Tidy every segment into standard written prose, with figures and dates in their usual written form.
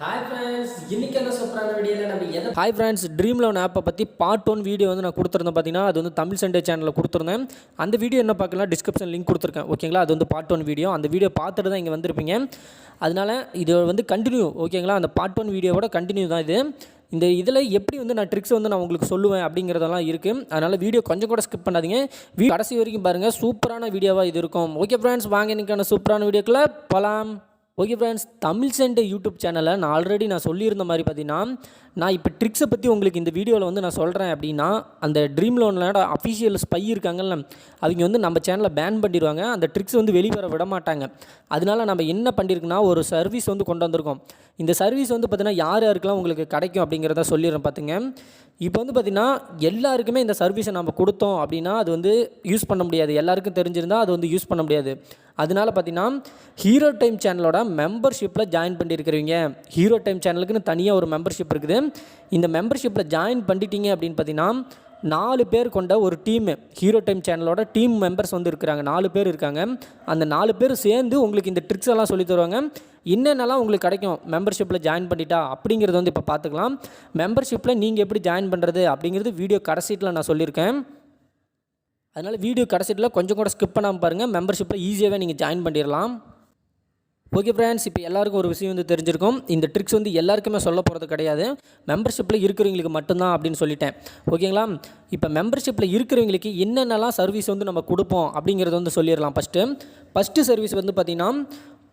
Hi friends, இன்னைக்கு என்ன சூப்பரான வீடியோவில் நம்ம ஹாய் ஃப்ரெண்ட்ஸ், ட்ரீம் லோன் ஆப்பை பற்றி பார்ட் 1 வீடியோ வந்து நான் கொடுத்துருந்தேன். பார்த்தீங்கன்னா அது வந்து தமிழ் சண்டே சேனலில் கொடுத்துருந்தேன். அந்த வீடியோ என்ன பார்க்கலாம், டிஸ்கிரிப்ஷன் லிங்க் கொடுத்துருக்கேன். ஓகேங்களா, அது வந்து பார்ட் 1 வீடியோ. அந்த வீடியோ பார்த்துட்டு தான் இங்கே வந்திருப்பீங்க. அதனால் இது வந்து கண்டினியூ. ஓகேங்களா, அந்த பார்ட் 1 வீடியோவோட கண்டினியூ தான் இது. இந்த இதில் எப்படி வந்து நான் ட்ரிக்ஸ் வந்து நான் உங்களுக்கு சொல்லுவேன் அப்படிங்கிறதெல்லாம் இருக்குது. அதனால் வீடியோ கொஞ்சம் கூட ஸ்கிப் பண்ணாதீங்க. கடைசி வரைக்கும் பாருங்கள், சூப்பரான வீடியோவாக இது இருக்கும். ஓகே ஃப்ரெண்ட்ஸ், வாங்க இன்றைக்கான சூப்பரான வீடியோக்குள்ளே போகலாம். Okay friends, Tamil Sunday YouTube சேனலில் நான் ஆல்ரெடி சொல்லியிருந்த மாதிரி பார்த்தீங்கன்னா, நான் இப்போ ட்ரிக்ஸை பற்றி உங்களுக்கு இந்த வீடியோவில் வந்து நான் சொல்கிறேன் அப்படின்னா, அந்த ட்ரீம் லோனில் அஃபிஷியல் ஸ்பை இருக்காங்கல்ல, அவங்க வந்து நம்ம சேனலில் பேன் பண்ணிடுவாங்க. அந்த ட்ரிக்ஸ் வந்து வெளிவர விட மாட்டாங்க. அதனால நம்ம என்ன பண்ணியிருக்குன்னா, ஒரு சர்வீஸ் வந்து கொண்டு வந்திருக்கோம். இந்த சர்வீஸ் வந்து பார்த்திங்கன்னா யார் யாருக்கெல்லாம் உங்களுக்கு கிடைக்கும் அப்படிங்கிறத சொல்லிடுறேன். பார்த்துங்க, இப்போ வந்து பார்த்திங்கன்னா எல்லாருக்குமே இந்த சர்வீஸை நம்ம கொடுத்தோம் அப்படின்னா அது வந்து யூஸ் பண்ண முடியாது. எல்லாருக்கும் தெரிஞ்சிருந்தால் அது வந்து யூஸ் பண்ண முடியாது. அதனால் பார்த்திங்கன்னா ஹீரோ டைம் சேனலோட மெம்பர்ஷிப்பில் ஜாயின் பண்ணியிருக்கிறீங்க. ஹீரோ டைம் சேனலுக்குன்னு தனியாக ஒரு மெம்பர்ஷிப் இருக்குது. இந்த மெம்பர்ஷிப்பில் ஜாயின் பண்ணிட்டீங்க அப்படின்னு பார்த்திங்கன்னா 4 பேர் கொண்ட ஒரு டீமு, ஹீரோ டைம் சேனலோட டீம் மெம்பர்ஸ் வந்து இருக்கிறாங்க. 4 பேர் இருக்காங்க. அந்த 4 பேர் சேர்ந்து உங்களுக்கு இந்த ட்ரிக்ஸ் எல்லாம் சொல்லி தருவாங்க. என்னென்னலாம் உங்களுக்கு கிடைக்கும் மெம்பர்ஷிப்பில் ஜாயின் பண்ணிட்டா அப்படிங்கிறது வந்து இப்போ பார்த்துக்கலாம். மெம்பர்ஷிப்பில் நீங்கள் எப்படி ஜாயின் பண்ணுறது அப்படிங்கிறது வீடியோ கடைசியில் நான் சொல்லியிருக்கேன். அதனால் வீடியோ கடைசியில் கொஞ்சம் கூட ஸ்கிப் பண்ணாமல் பாருங்கள். மெம்பர்ஷிப்பில் ஈஸியாகவே நீங்கள் ஜாயின் பண்ணிடலாம். ஓகே ஃப்ரெண்ட்ஸ், இப்போ எல்லாருக்கும் ஒரு விஷயம் வந்து தெரிஞ்சிருக்கும். இந்த ட்ரிக்ஸ் வந்து எல்லாருக்குமே சொல்ல போகிறது கிடையாது. மெம்பர்ஷிப்பில் இருக்கிறவங்களுக்கு மட்டும்தான் அப்படின்னு சொல்லிட்டேன். ஓகேங்களா, இப்போ மெம்பர்ஷிப்பில் இருக்கிறவங்களுக்கு என்னென்னலாம் சர்வீஸ் வந்து நம்ம கொடுப்போம் அப்படிங்கிறத வந்து சொல்லிடலாம். ஃபஸ்ட்டு சர்வீஸ் வந்து பார்த்திங்கன்னா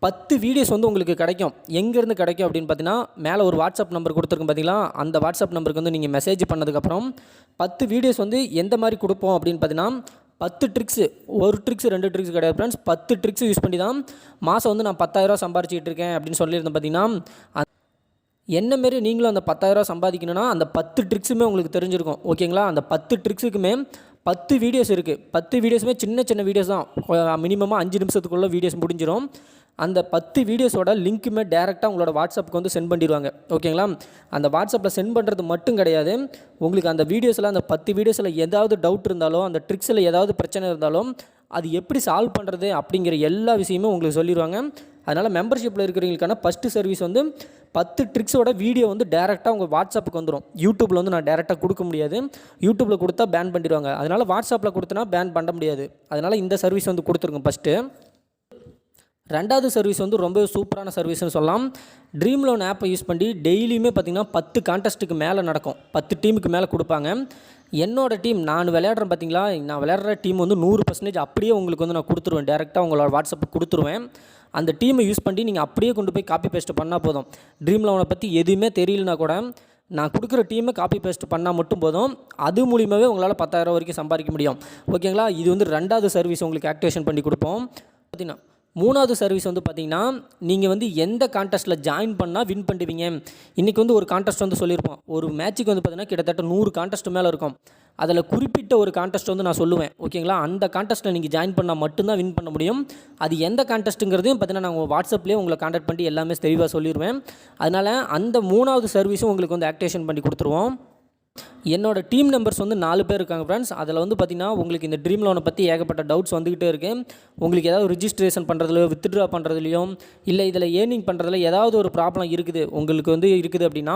10 வீடியோஸ் வந்து உங்களுக்கு கிடைக்கும். எங்கேருந்து கிடைக்கும் அப்படின்னு பார்த்தீங்கன்னா, மேலே ஒரு வாட்ஸ்அப் நம்பர் கொடுத்துருக்கும் பார்த்தீங்களா, அந்த வாட்ஸ்அப் நம்பருக்கு வந்து நீங்கள் மெசேஜ் பண்ணதுக்கப்புறம் 10 வீடியோஸ் வந்து எந்த மாதிரி கொடுப்போம் அப்படின்னு பார்த்தீங்கன்னா, 10 ட்ரிக்ஸு, ஒரு ட்ரிக்ஸ் 2 ட்ரிக்ஸ் கிடையாது ஃப்ரெண்ட்ஸ், 10 ட்ரிக்ஸ் யூஸ் பண்ணி தான் மாதம் வந்து நான் 10,000 சம்பாரிச்சிட்டு இருக்கேன் அப்படின்னு சொல்லியிருந்தேன். பார்த்தீங்கன்னா என்ன மாரி நீங்களும் அந்த 10,000 சம்பாதிக்கணும்னா அந்த 10 ட்ரிக்ஸுமே உங்களுக்கு தெரிஞ்சிருக்கும். ஓகேங்களா, அந்த 10 ட்ரிக்ஸுக்குமே 10 வீடியோஸ் இருக்குது. 10 வீடியோஸுமே சின்ன சின்ன வீடியோஸ் தான். மினிமமாக 5 நிமிஷத்துக்குள்ளே வீடியோஸ் முடிஞ்சிடும். அந்த 10 வீடியோஸோட லிங்க்குமே டேரெக்டாக உங்களோட வாட்ஸ்அப்புக்கு வந்து சென்ட் பண்ணிடுவாங்க. ஓகேங்களா, அந்த வாட்ஸ்அப்பில் சென்ட் பண்ணுறது மட்டும் கிடையாது, உங்களுக்கு அந்த வீடியோஸில், அந்த 10 வீடியோஸில் ஏதாவது டவுட் இருந்தாலோ, அந்த ட்ரிக்ஸில் ஏதாவது பிரச்சனை இருந்தாலும் அது எப்படி சால்வ் பண்ணுறது அப்படிங்கிற எல்லா விஷயமும் உங்களுக்கு சொல்லிடுவாங்க. அதனால் மெம்பர்ஷிப்பில் இருக்கிறவங்களுக்கான ஃபஸ்ட்டு சர்வீஸ் வந்து 10 ட்ரிக்ஸோட வீடியோ வந்து டேரெக்டாக உங்கள் வாட்ஸ்அப்புக்கு வந்துடும். யூடியூப்பில் வந்து நான் டேரெக்டாக கொடுக்க முடியாது. யூடியூப்பில் கொடுத்தா பேன் பண்ணிடுவாங்க. அதனால் வாட்ஸ்அப்பில் கொடுத்தனா பேன் பண்ண முடியாது. அதனால் இந்த சர்வீஸ் வந்து கொடுத்துருங்க ஃபஸ்ட்டு. ரெண்டாவது சர்வீஸ் வந்து ரொம்ப சூப்பரான சர்வீஸ்னு சொல்லலாம். ட்ரீம் லோன் ஆப்பை யூஸ் பண்ணி டெய்லியுமே பார்த்திங்கன்னா 10 கான்டெஸ்ட்டுக்கு மேலே நடக்கும். 10 டீமுக்கு மேலே கொடுப்பாங்க. என்னோடய டீம் நான் விளையாடுறேன் பார்த்தீங்களா, நான் விளையாடுற டீம் வந்து 100% அப்படியே உங்களுக்கு வந்து நான் கொடுத்துருவேன். டேரெக்டாக உங்களோட வாட்ஸ்அப்புக்கு கொடுத்துருவேன். அந்த டீமை யூஸ் பண்ணி நீங்கள் அப்படியே கொண்டு போய் காப்பி பேஸ்ட் பண்ணால் போதும். ட்ரீம் லோனை பற்றி எதுவுமே தெரியலனா கூட நான் கொடுக்குற டீமை காப்பி பேஸ்ட் பண்ணால் மட்டும் போதும். அது மூலியமாகவே உங்களால் 10,000 வரைக்கும் சம்பாதிக்க முடியும். ஓகேங்களா, இது வந்து ரெண்டாவது சர்வீஸ் உங்களுக்கு ஆக்டிவேஷன் பண்ணி கொடுப்போம். பார்த்தீங்கன்னா மூணாவது சர்வீஸ் வந்து பார்த்திங்கன்னா, நீங்கள் வந்து எந்த கான்டெஸ்ட்டில் ஜாயின் பண்ணால் வின் பண்ணுவீங்க. இன்றைக்கி வந்து ஒரு கான்டெஸ்ட் வந்து சொல்லியிருப்போம். ஒரு மேட்ச்சுக்கு வந்து பார்த்திங்கன்னா கிட்டத்தட்ட 100 கான்டெஸ்ட் மேலே இருக்கும். அதில் குறிப்பிட்ட ஒரு கான்டெஸ்ட் வந்து நான் சொல்லுவேன். ஓகேங்களா, அந்த கான்டெஸ்ட்டில் நீங்கள் ஜாயின் பண்ணால் மட்டும்தான் வின் பண்ண முடியும். அது எந்த கான்டெஸ்ட்டுங்கிறதையும் பார்த்திங்கன்னா நான் உங்கள் வாட்ஸ்அப்லேயே உங்களை கான்டாக்ட் பண்ணி எல்லாமே தெளிவாக சொல்லிடுவேன். அதனால் அந்த மூணாவது சர்வீஸும் உங்களுக்கு வந்து ஆக்டிவேஷன் பண்ணி கொடுத்துருவோம். என்னோட டீம் நம்பர்ஸ் வந்து 4 பேர் இருக்காங்க ஃப்ரெண்ட்ஸ். அதில் வந்து பார்த்திங்கன்னா உங்களுக்கு இந்த ட்ரீம் லோனை பற்றி ஏகப்பட்ட டவுட்ஸ் வந்துக்கிட்டே இருக்குது. உங்களுக்கு ஏதாவது ரிஜிஸ்ட்ரேஷன் பண்ணுறதுலையோ, வித்ட்ரா பண்ணுறதுலையோ, இல்லை இதில் ஏர்னிங் பண்ணுறதுல ஏதாவது ஒரு ப்ராப்ளம் இருக்குது அப்படின்னா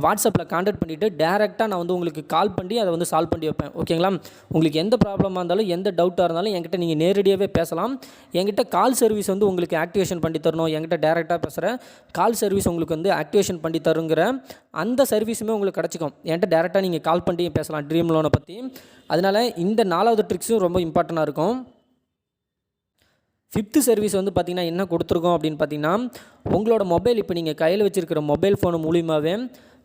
வாட்ஸ்அப்பில் கான்டாக்ட் பண்ணிவிட்டு டேரெக்டாக நான் வந்து உங்களுக்கு கால் பண்ணி அதை வந்து சால்வ் பண்ணி வைப்பேன். ஓகேங்களா, உங்களுக்கு எந்த ப்ராப்ளமாக இருந்தாலும், எந்த டவுட்டாக இருந்தாலும் என்கிட்ட நீங்கள் நேரடியாகவே பேசலாம். என்கிட்ட கால் சர்வீஸ் வந்து உங்களுக்கு ஆக்டிவேஷன் பண்ணி தரணும், என்கிட்ட டேரெக்டாக பேசுகிற கால் சர்வீஸ் உங்களுக்கு வந்து ஆக்டிவேஷன் பண்ணி தருங்கிற அந்த சர்வீஸுமே உங்களுக்கு கிடச்சிக்கும். என்கிட்ட டேரெக்டாக நீங்கள் கால் பண்ணி பேசலாம் ட்ரீம் லோனை பற்றி. அதனால் இந்த 4வது ட்ரிக்ஸும் ரொம்ப இம்பார்ட்டண்ட்டாக இருக்கும். 5th சர்வீஸ் வந்து பார்த்திங்கன்னா என்ன கொடுத்துருக்கோம் அப்படின்னு பார்த்திங்கன்னா, உங்களோட மொபைல் இப்போ நீங்கள் கையில் வச்சுருக்கிற மொபைல் ஃபோனு மூலியமாகவே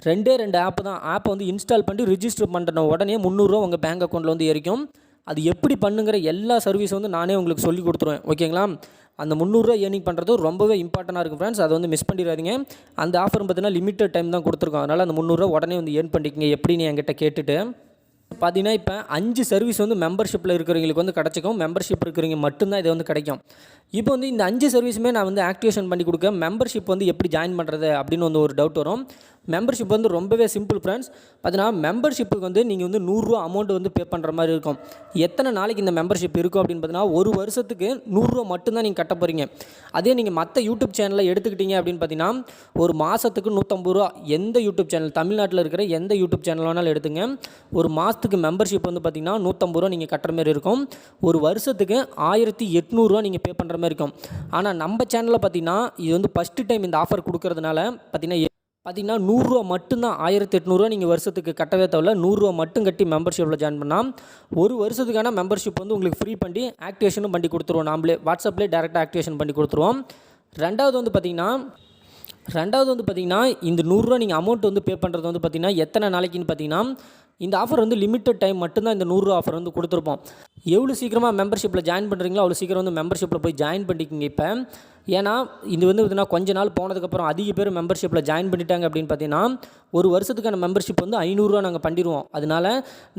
2 ஆப்பு தான். ஆப்பை வந்து இன்ஸ்டால் பண்ணி ரிஜிஸ்டர் பண்ணுற உடனே 300 ரூபா உங்கள் பேங்க் அக்கௌண்ட்டில் வந்து ஏறிக்கும். அது எப்படி பண்ணுங்கிற எல்லா சர்வீஸும் வந்து நானே உங்களுக்கு சொல்லி கொடுத்துருவேன். ஓகேங்களா, அந்த 300 ரூபா ஏர்னிங் பண்ணுறது ரொம்பவே இம்பார்ட்டண்ட்டாக இருக்கும் ஃப்ரெண்ட்ஸ். அதை வந்து மிஸ் பண்ணிடாதீங்க. அந்த ஆஃபர் பார்த்தீங்கன்னா லிமிட்டட் டைம் தான் கொடுத்துருக்கோம். அதனால் அந்த 300 ரூபா உடனே வந்து ஏர்ன் பண்ணிக்கிங்க எப்படின்னு என்கிட்ட கேட்டுட்டு. பார்த்தீங்கன்னா இப்போ 5 சர்வீஸ் வந்து மெம்பர்ஷிப்பில் இருக்கிறவங்களுக்கு வந்து கிடச்சிக்கும். மெம்பர்ஷிப் இருக்கிறவங்க மட்டும்தான் இது வந்து கிடைக்கும். இப்போ வந்து இந்த 5 சர்வீஸுமே நான் வந்து ஆக்டிவேஷன் பண்ணி கொடுக்க மெம்பர்ஷிப் வந்து எப்படி ஜாயின் பண்ணுறது அப்படின்னு வந்து ஒரு டவுட் வரும். மெம்பர்ஷிப் வந்து ரொம்பவே சிம்பிள் ஃப்ரெண்ட்ஸ். பார்த்தீங்கன்னா மெம்பர்ஷிப்புக்கு வந்து நீங்கள் வந்து ரூ. 100 அமௌண்ட் வந்து பே பண்ணுற மாதிரி இருக்கும். எத்தனை நாளைக்கு இந்த மெம்பர்ஷிப் இருக்கும் அப்படின்னு பார்த்தீங்கன்னா, ஒரு வருஷத்துக்கு ரூ. 100 மட்டும்தான் நீங்கள் கட்ட போகிறீங்க. அதே நீங்கள் மற்ற யூடியூப் சேனலில் எடுத்துக்கிட்டீங்க அப்படின்னு பார்த்தீங்கன்னா, ஒரு மாதத்துக்கு ரூ. 150. எந்த யூடியூப் சேனல், தமிழ்நாட்டில் இருக்கிற எந்த யூடியூப் சேனல் வேணாலும் எடுத்துங்க, ஒரு மாதத்துக்கு மெம்பர்ஷிப் வந்து பார்த்தீங்கன்னா ரூ. 150 நீங்கள் கட்டுற மாதிரி இருக்கும். ஒரு வருஷத்துக்கு ரூ. 1800 நீங்கள் பே பண்ணுற மாதிரி இருக்கும். ஆனால் நம்ம சேனலில் பார்த்தீங்கன்னா இது வந்து ஃபஸ்ட்டு டைம் இந்த ஆஃபர் கொடுக்கறதுனால பார்த்தீங்கன்னா ரூ. 100 மட்டும்தான். ரூ. 1800 நீங்கள் வருஷத்துக்கு கட்டவே தேவையில்ல. ரூ. 100 மட்டும் கட்டி மெம்பர்ஷிப்பில் ஜாயின் பண்ணால் ஒரு வருஷத்துக்கான மெம்பர்ஷிப் வந்து உங்களுக்கு ஃப்ரீ பண்ணி ஆக்டிவேஷனும் பண்ணி கொடுத்துருவோம். நாமளே வாட்ஸ்அப்லேயே டேரெக்டாக ஆக்டிவேஷன் பண்ணி கொடுத்துருவோம். ரெண்டாவது வந்து பார்த்திங்கன்னா இந்த ரூ. 100 நீங்கள் அமௌண்ட் வந்து பே பண்ணுறது வந்து பார்த்திங்கன்னா எத்தனை நாளைக்குன்னு பார்த்தீங்கன்னா, இந்த ஆஃபர் வந்து லிமிட்டட் டைம் மட்டும்தான் இந்த ரூ. 100 ஆஃபர் வந்து கொடுத்துருப்போம். எவ்வளோ சீக்கிரமாக மெம்பர்ஷிப்பில் ஜாயின் பண்ணுறீங்களோ அவ்வளோ சீக்கிரம் வந்து மெம்பர்ஷிப்பில் போய் ஜாயின் பண்ணிக்கிங்க. இப்போ ஏன்னா இது வந்து பார்த்தீங்கன்னா கொஞ்ச நாள் போனதுக்கப்புறம் அதிக பேர் மெம்பர்ஷிப்பில் ஜாயின் பண்ணிட்டாங்க அப்படின்னு பார்த்தீங்கன்னா, ஒரு வருஷத்துக்கான மெம்பர்ஷிப் வந்து ரூ. 500 நாங்கள் பண்ணிடுவோம். அதனால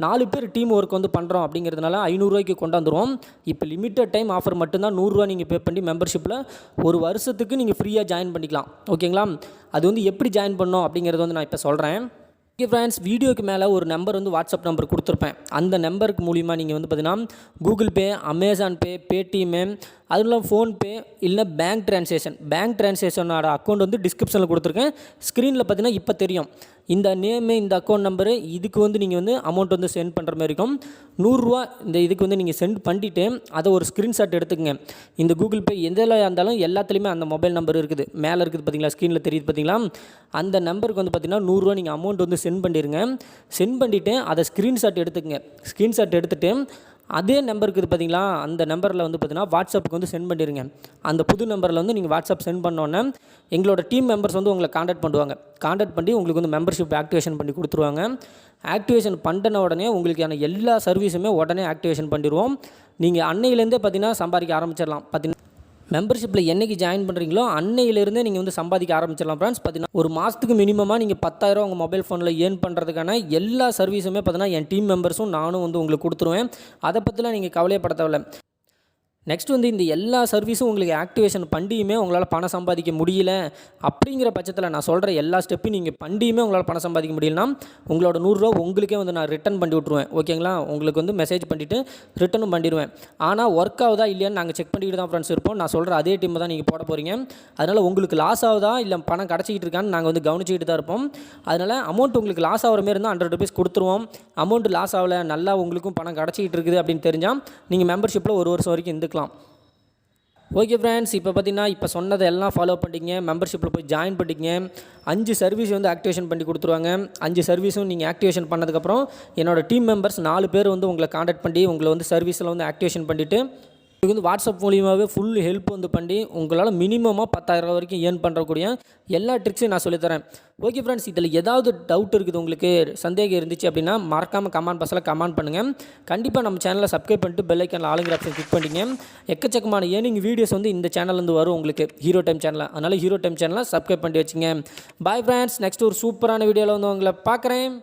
4 பேர் டீம் ஒர்க் வந்து பண்ணுறோம் அப்படிங்கிறதுனால ரூ. 500 கொண்டாந்துருவோம். இப்போ லிமிட்டட் டைம் ஆஃபர் மட்டும்தான் ரூ. 100 நீங்கள் பே பண்ணி மெம்பர்ஷிப்பில் ஒரு வருஷத்துக்கு நீங்கள் ஃப்ரீயாக ஜாயின் பண்ணிக்கலாம். ஓகேங்களா? அது வந்து எப்படி ஜாயின் பண்ணோம் அப்படிங்கிறது வந்து நான் இப்போ சொல்கிறேன். ஓகே ஃப்ரெண்ட்ஸ், வீடியோக்கு மேலே ஒரு நம்பர் வந்து வாட்ஸ்அப் நம்பர் கொடுத்துருப்பேன். அந்த நம்பருக்கு மூலிமா நீங்கள் வந்து பார்த்தீங்கன்னா கூகுள் பே, அமேசான் பே, பேடிஎம், அதுவும் இல்லாமல் ஃபோன்பே இல்லைனா பேங்க் ட்ரான்சேஷனோட அக்கௌண்ட் வந்து டிஸ்கிரிப்ஷனில் கொடுத்துருக்கேன். ஸ்க்ரீனில் பார்த்தீங்கன்னா இப்போ தெரியும். இந்த நேமு, இந்த அக்கௌண்ட் நம்பரு, இதுக்கு வந்து நீங்கள் வந்து அமௌண்ட் வந்து சென்ட் பண்ணுற மாதிரி இருக்கும். ரூ. 100 இந்த இதுக்கு வந்து நீங்கள் சென்ட் பண்ணிவிட்டு அதை ஒரு ஸ்க்ரீன்ஷாட் எடுத்துக்கங்க. இந்த கூகுள் பே எதில் இருந்தாலும் எல்லாத்துலேயுமே அந்த மொபைல் நம்பர் இருக்குது, மேலே இருக்குது பார்த்தீங்களா, ஸ்க்ரீனில் தெரியுது பார்த்தீங்களா, அந்த நம்பருக்கு வந்து பார்த்தீங்கன்னா ரூ. 100 நீங்கள் அமௌண்ட் வந்து சென்ட் பண்ணிடுங்க. சென்ட் பண்ணிவிட்டு அதை ஸ்க்ரீன்ஷாட் எடுத்துக்கங்க. ஸ்க்ரீன்ஷாட் எடுத்துகிட்டு அதே நம்பருக்கு இது பார்த்தீங்களா, அந்த நம்பரில் வந்து பார்த்தீங்கன்னா வாட்ஸ்அப்புக்கு வந்து சென்ட் பண்ணிடுங்க. அந்த புது நம்பரில் வந்து நீங்கள் வாட்ஸ்அப் சென்ட் பண்ணோன்னே எங்களோட டீம் மெம்பர்ஸ் வந்து உங்களை காண்டாக்ட் பண்ணுவாங்க. காண்டாக்ட் பண்ணி உங்களுக்கு வந்து மெம்பர்ஷிப் ஆக்டிவேஷன் பண்ணி கொடுத்துருவாங்க. ஆக்டிவேஷன் பண்ணின உடனே உங்களுக்கான எல்லா சர்வீஸுமே உடனே ஆக்டிவேஷன் பண்ணிடுவோம். நீங்கள் அன்னையிலேருந்தே பார்த்தீங்கன்னா சம்பாதிக்க ஆரம்பிச்சிடலாம். பார்த்தீங்கன்னா மெம்பர்ஷிப்பில் என்றைக்கு ஜாயின் பண்ணுறீங்களோ அன்னையிலேருந்தே நீங்கள் வந்து சம்பாதிக்க ஆரம்பிச்சிடலாம் ஃப்ரெண்ட்ஸ். பார்த்தீங்கன்னா ஒரு மாதத்துக்கு மினிமமாக நீங்கள் 10,000 உங்கள் மொபைல் ஃபோனில் ஏர்ன் பண்ணுறதுக்கான எல்லா சர்வீஸுமே பார்த்தீங்கன்னா என் டீம் மெம்பர்ஸும் நானும் வந்து உங்களுக்கு கொடுத்துருவேன். அதை பற்றிலாம் நீங்கள் கவலைப்பட தேவையில்லை. நெக்ஸ்ட் வந்து இந்த எல்லா சர்வீஸும் உங்களுக்கு ஆக்டிவேஷன் பண்ணியுமே உங்களால் பணம் சம்பாதிக்க முடியல அப்படிங்கிற பட்சத்தில் நான் சொல்கிற எல்லா ஸ்டெப்பையும் நீங்கள் பண்ணியுமே உங்களால் பணம் சம்பாதிக்க முடியலனா உங்களோட ரூ. 100 உங்களுக்கே வந்து நான் ரிட்டன் பண்ணி விட்ருவேன். ஓகேங்களா? உங்களுக்கு வந்து மெசேஜ் பண்ணிவிட்டு ரிட்டனும் பண்ணிடுவேன். ஆனால் ஒர்க் ஆகுதா இல்லையான்னு நாங்கள் செக் பண்ணிக்கிட்டு தான் ஃப்ரெண்ட்ஸ் இருப்போம். நான் சொல்கிற அதே டீம் தான் நீங்கள் போட போகிறீங்க. அதனால் உங்களுக்கு லாஸ் ஆகுதா இல்லை பணம் கிடச்சிக்கிட்டு இருக்கான்னு நாங்கள் வந்து கவனிச்சிக்கிட்டு தான் இருப்போம். அதனால் அமௌண்ட் உங்களுக்கு லாஸ் ஆகிற மாரி இருந்தால் ₹100 கொடுத்துருவோம். அமௌண்ட் லாஸ் ஆகலை, நல்லா உங்களுக்கும் பணம் கிடச்சிக்கிட்டு இருக்குது அப்படின்னு தெரிஞ்சால் நீங்கள் மெம்பர்ஷிப்பில் ஒரு வருஷம் வரைக்கும் இருந்துக்கலாம். ஓகே ஃப்ரெண்ட்ஸ், இப்போ பார்த்தீங்கன்னா இப்போ சொன்னதை எல்லாம் ஃபாலோ பண்ணிங்க, மெம்பர்ஷிப்பில் போய் ஜாயின் பண்ணிங்க. 5 சர்வீஸ் வந்து ஆக்டிவேஷன் பண்ணி கொடுத்துருவாங்க. 5 சர்வீஸும் நீங்கள் ஆக்டிவேஷன் பண்ணதுக்கப்புறம் என்னோடய டீம் மெம்பர்ஸ் 4 பேர் வந்து உங்களை காண்டாக்ட் பண்ணி உங்களை வந்து சர்வீஸில் வந்து ஆக்டிவேஷன் பண்ணிவிட்டு உங்களுக்கு வந்து வாட்ஸ்அப் மூலியமாகவே ஃபுல் ஹெல்ப் வந்து பண்ணி உங்களால் மினிமமாக ₹10,000 வரைக்கும் ஏர்ன் பண்ணுறக்கூடிய எல்லா ட்ரிக்ஸையும் நான் சொல்லித்தரேன். ஓகே ஃப்ரெண்ட்ஸ், இதில் ஏதாவது டவுட் இருக்குது, உங்களுக்கு சந்தேகம் இருந்துச்சு அப்படின்னா மறக்காமல் கமெண்ட் பாக்ஸில் கமெண்ட் பண்ணுங்கள். கண்டிப்பாக நம்ம சேனலை சப்ஸ்கிரைப் பண்ணிட்டு பெல் ஐக்கானில் ஆளுங்கிற ஆப்ஷன் கிளிக் பண்ணிங்க. எக்கச்சக்கமான ஏர்னிங் வீடியோஸ் வந்து இந்த சேனல்லேருந்து வரும் உங்களுக்கு, ஹீரோ டைம் சேனலில். அதனால் ஹீரோ டைம் சேனலை சப்ஸ்கிரைப் பண்ணி வச்சுங்க. பாய் ஃப்ரெண்ட்ஸ், நெக்ஸ்ட் ஒரு சூப்பரான வீடியோவில் வந்து உங்களை பார்க்குறேன்.